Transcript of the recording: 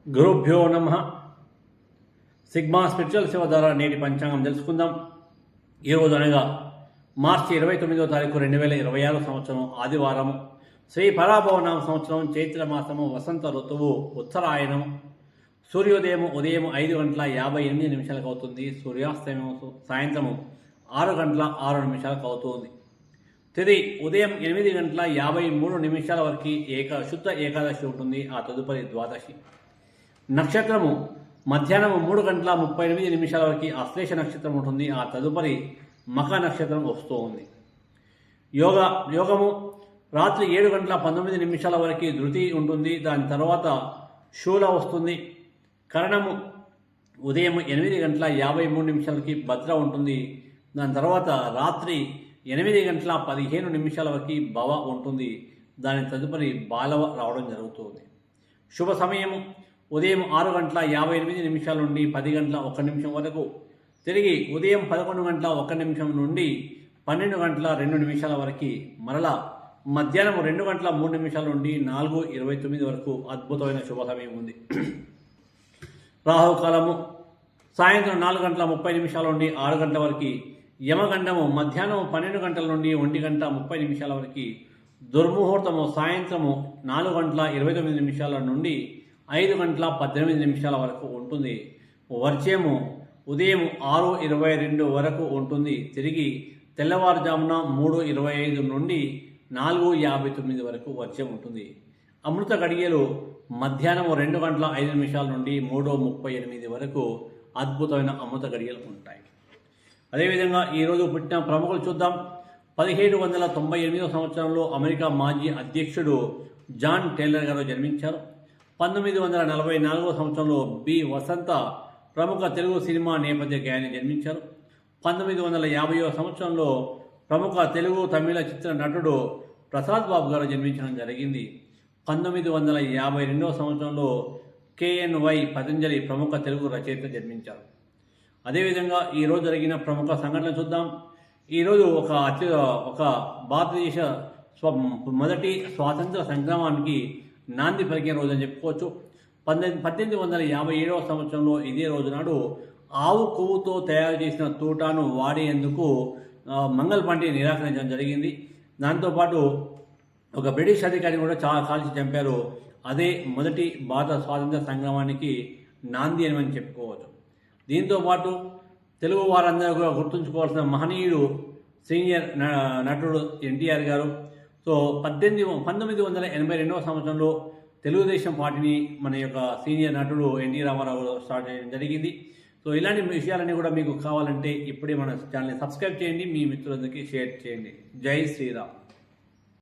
గురుభ్యో నమః. Sigma spiritual సేవ ద్వారా నేటి పంచాంగం తెలుసుకుందాం. ఈరోజు అనగా మార్చి 29వ తారీఖు 2026 సంవత్సరం ఆదివారం, శ్రీ పరాభవనామ సంవత్సరం, చైత్ర మాసము, వసంత ఋతువు, ఉత్తరాయణం. సూర్యోదయం ఉదయం 5:58 అవుతుంది. సూర్యాస్తమయం సాయంత్రము 6:06 అవుతుంది. తిది ఉదయం 8:53 వరకు శుద్ధ ఏకాదశి ఉంటుంది. ఆ తదుపరి ద్వాదశి. నక్షత్రము మధ్యాహ్నం 3:38 వరకు అశ్లేష నక్షత్రం ఉంటుంది. ఆ తదుపరి మఖ నక్షత్రం వస్తూ ఉంది. యోగము రాత్రి 7:19 వరకు ధృతి ఉంటుంది. దాని తర్వాత శూల వస్తుంది. కరణము ఉదయం 8:53 వరకు భద్ర ఉంటుంది. దాని తర్వాత రాత్రి 8:15 వరకు భవ ఉంటుంది. దాని తదుపరి బాలవ రావడం జరుగుతుంది. శుభ సమయము ఉదయం 6:58 నుండి 10:01 వరకు, తిరిగి ఉదయం 11:01 నుండి 12:02 వరకు, మరలా మధ్యాహ్నం 2:03 నుండి 4:29 వరకు అద్భుతమైన శుభ సమయం ఉంది. రాహుకాలము సాయంత్రం 4:30 నుండి 6 గంటల వరకు, యమగండము మధ్యాహ్నం 12 నుండి 1:30 వరకు, దుర్ముహూర్తము సాయంత్రము 4:29 నుండి 5:18 వరకు ఉంటుంది. వర్జ్యము ఉదయం 6:22 వరకు ఉంటుంది. తిరిగి తెల్లవారుజామున 3:25 నుండి 4:59 వరకు వర్జ్యం ఉంటుంది. అమృత గడియలు మధ్యాహ్నం 2:05 నుండి 3:38 వరకు అద్భుతమైన అమృత గడియలు ఉంటాయి. అదేవిధంగా ఈరోజు పుట్టిన ప్రముఖులు చూద్దాం. 1798 సంవత్సరంలో అమెరికా మాజీ అధ్యక్షుడు జాన్ టేలర్ గారు జన్మించారు. 1944 సంవత్సరంలో బి వసంత ప్రముఖ తెలుగు సినిమా నేపథ్య గాయని జన్మించారు. 1950 సంవత్సరంలో ప్రముఖ తెలుగు తమిళ చిత్ర నటుడు ప్రసాద్ బాబు గారు జన్మించడం జరిగింది. 1952 సంవత్సరంలో KNY పతంజలి ప్రముఖ తెలుగు రచయిత జన్మించారు. అదేవిధంగా ఈరోజు జరిగిన ప్రముఖ సంఘటనలు చూద్దాం. ఈరోజు ఒక భారతదేశ మొదటి స్వాతంత్ర సంగ్రామానికి నాంది పలికిన రోజు అని చెప్పుకోవచ్చు. 1857 సంవత్సరంలో ఇదే రోజు నాడు ఆవు కొవ్వుతో తయారు చేసిన తూటాను వాడేందుకు మంగల్ పాండే నిరాకరించడం జరిగింది. దాంతోపాటు ఒక బ్రిటిష్ అధికారిని కూడా కాల్చి చంపారు. అదే మొదటి భారత స్వాతంత్ర సంగ్రామానికి నాంది అని చెప్పుకోవచ్చు. దీంతోపాటు తెలుగు వారందరూ కూడా గుర్తుంచుకోవాల్సిన మహనీయుడు సీనియర్ నటుడు ఎన్టీఆర్ గారు. సో 1982 సంవత్సరంలో తెలుగుదేశం పార్టీని మన యొక్క సీనియర్ నటుడు ఎన్టీ రామారావు స్టార్ట్ చేయడం జరిగింది. సో ఇలాంటి విషయాలన్నీ కూడా మీకు కావాలంటే ఇప్పుడే మన ఛానల్ని సబ్స్క్రైబ్ చేయండి, మీ మిత్రులందరికీ షేర్ చేయండి. జై శ్రీరామ్.